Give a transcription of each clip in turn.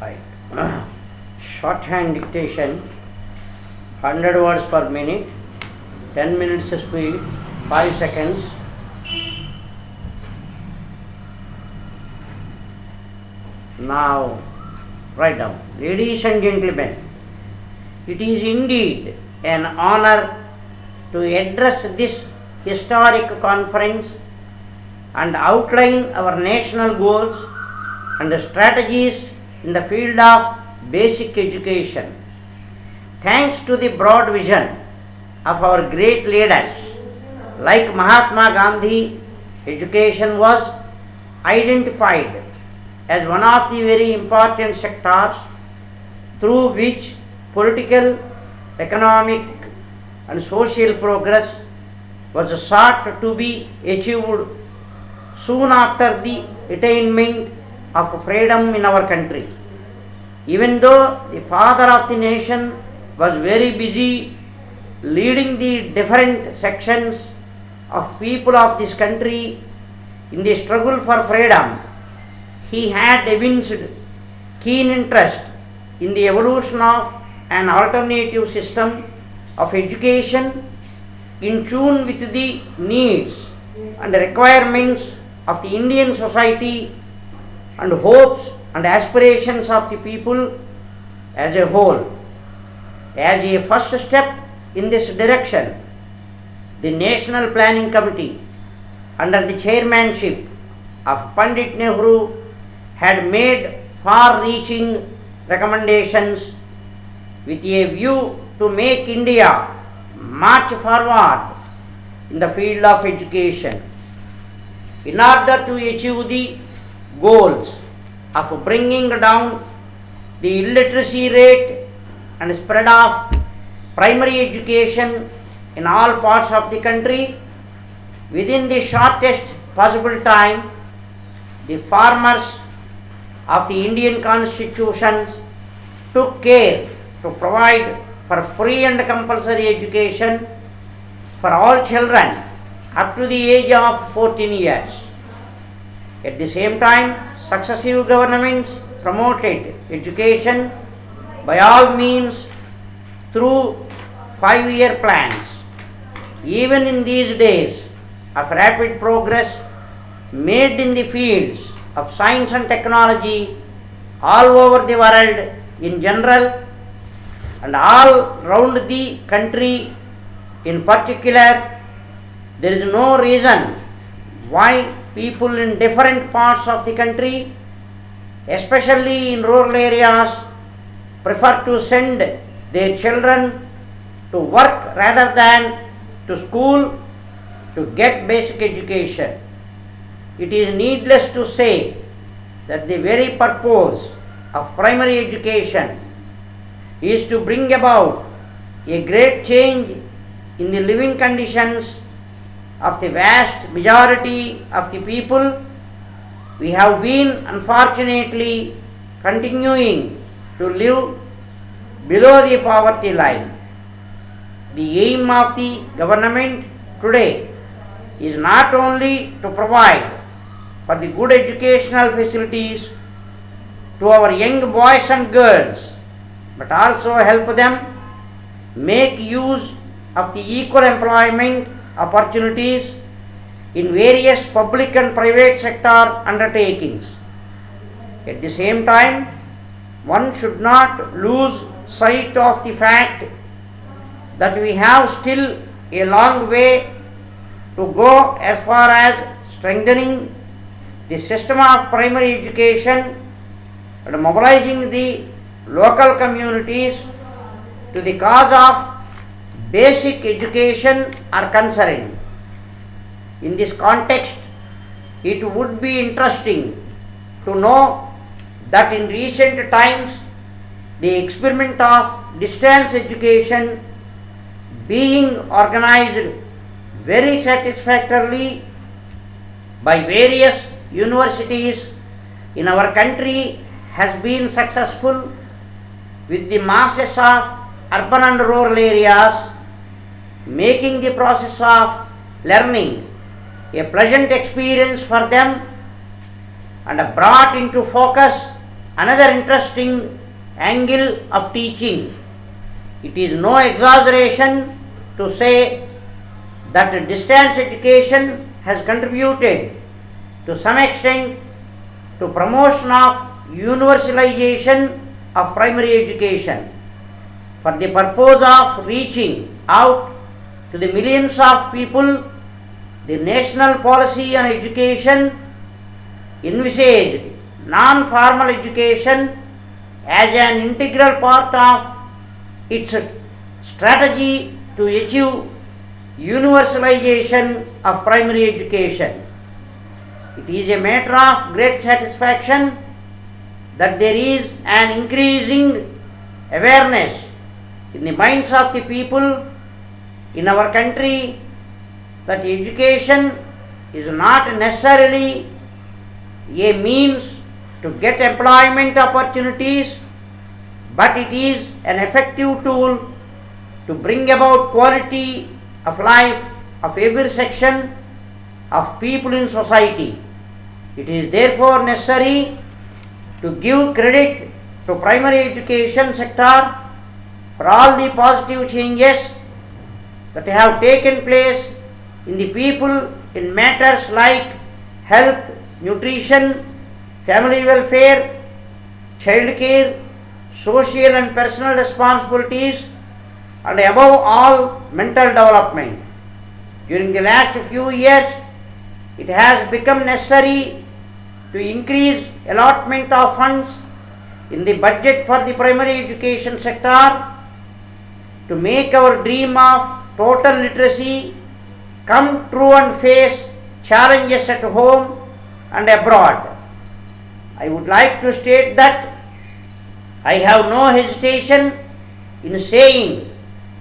Right. Shorthand dictation, 100 words per minute, 10 minutes speed, 5 seconds. Now, write down. Ladies and gentlemen, it is indeed an honor to address this historic conference and outline our national goals and strategies in the field of basic education. Thanks to the broad vision of our great leaders like Mahatma Gandhi, education was identified as one of the very important sectors through which political, economic and social progress was sought to be achieved soon after the attainment of freedom in our country. Even though the father of the nation was very busy leading the different sections of people of this country in the struggle for freedom, he had evinced keen interest in the evolution of an alternative system of education in tune with the needs and requirements of the Indian society and hopes and aspirations of the people as a whole. As a first step in this direction, the National Planning Committee, under the chairmanship of Pandit Nehru, had made far-reaching recommendations with a view to make India march forward in the field of education. In order to achieve the goals of bringing down the illiteracy rate and spread of primary education in all parts of the country within the shortest possible time, the farmers of the Indian constitutions took care to provide for free and compulsory education for all children up to the age of 14 years. At the same time, successive governments promoted education by all means through 5-year plans. Even in these days of rapid progress made in the fields of science and technology all over the world in general and all round the country in particular, there is no reason why people in different parts of the country, especially in rural areas, prefer to send their children to work rather than to school to get basic education. It is needless to say that the very purpose of primary education is to bring about a great change in the living conditions of the vast majority of the people. We have been unfortunately continuing to live below the poverty line. The aim of the government today is not only to provide for the good educational facilities to our young boys and girls, but also help them make use of the equal employment opportunities in various public and private sector undertakings. At the same time, one should not lose sight of the fact that we have still a long way to go as far as strengthening the system of primary education and mobilizing the local communities to the cause of basic education are concerned. In this context, it would be interesting to know that in recent times the experiment of distance education being organized very satisfactorily by various universities in our country has been successful, with the masses of urban and rural areas making the process of learning a pleasant experience for them and brought into focus another interesting angle of teaching. It is no exaggeration to say that distance education has contributed to some extent to promotion of universalization of primary education for the purpose of reaching out to the millions of people. The national policy on education envisaged non-formal education as an integral part of its strategy to achieve universalization of primary education. It is a matter of great satisfaction that there is an increasing awareness in the minds of the people in our country that education is not necessarily a means to get employment opportunities, but it is an effective tool to bring about quality of life of every section of people in society. It is therefore necessary to give credit to primary education sector for all the positive changes that have taken place in the people in matters like health, nutrition, family welfare, child care, social and personal responsibilities, and above all, mental development. During the last few years, it has become necessary to increase allotment of funds in the budget for the primary education sector to make our dream of total literacy come true and face challenges at home and abroad. I would like to state that I have no hesitation in saying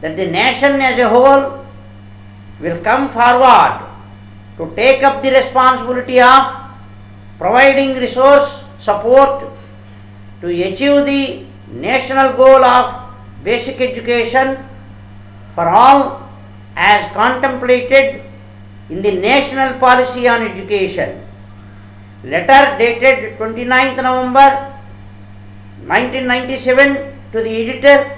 that the nation as a whole will come forward to take up the responsibility of providing resource support to achieve the national goal of basic education for all as contemplated in the national policy on education. Letter dated 29th November 1997 to the editor,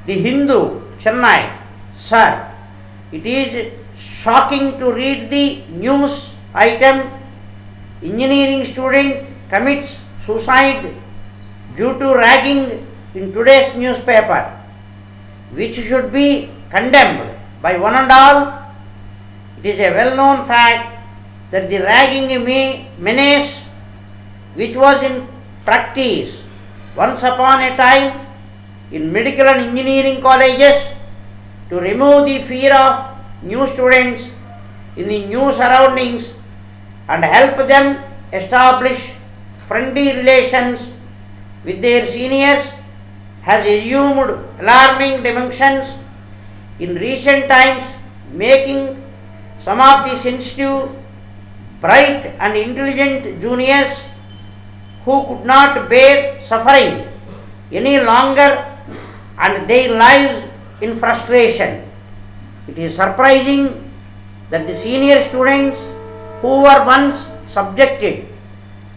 The Hindu, Chennai. Sir, it is shocking to read the news item, engineering student commits suicide due to ragging in today's newspaper, which should be condemned by one and all. It is a well-known fact that the ragging menace, which was in practice once upon a time in medical and engineering colleges to remove the fear of new students in the new surroundings and help them establish friendly relations with their seniors, has assumed alarming dimensions in recent times, making some of the sensitive, bright and intelligent juniors who could not bear suffering any longer and their lives in frustration. It is surprising that the senior students who were once subjected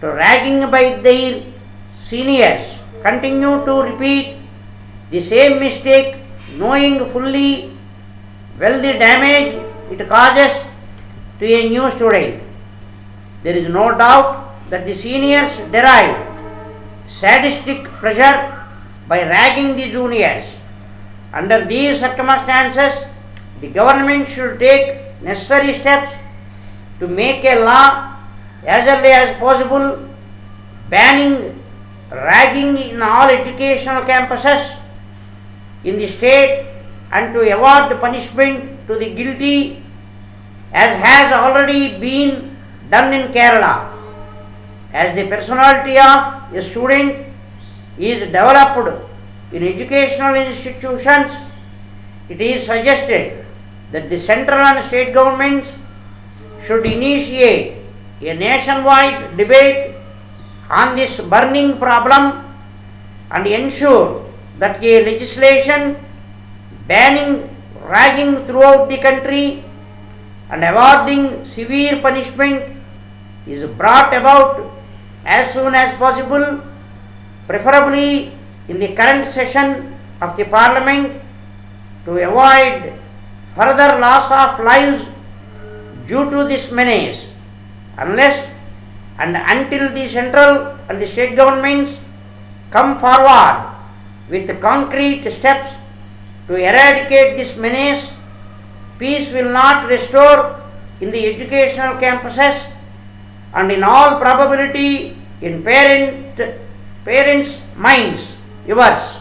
to ragging by their seniors continue to repeat the same mistake, knowing fully well the damage it causes to a new student. There is no doubt that the seniors derive sadistic pleasure by ragging the juniors. Under these circumstances, the government should take necessary steps to make a law as early as possible banning ragging in all educational campuses in the state and to award punishment to the guilty, as has already been done in Kerala. As the personality of a student is developed in educational institutions, it is suggested that the central and state governments should initiate a nationwide debate on this burning problem and ensure that a legislation banning ragging throughout the country and awarding severe punishment is brought about as soon as possible preferably in the current session of the Parliament, to avoid further loss of lives due to this menace, unless and until the central and the state governments come forward with concrete steps to eradicate this menace, peace will not restore in the educational campuses, and in all probability in parents' minds, yours.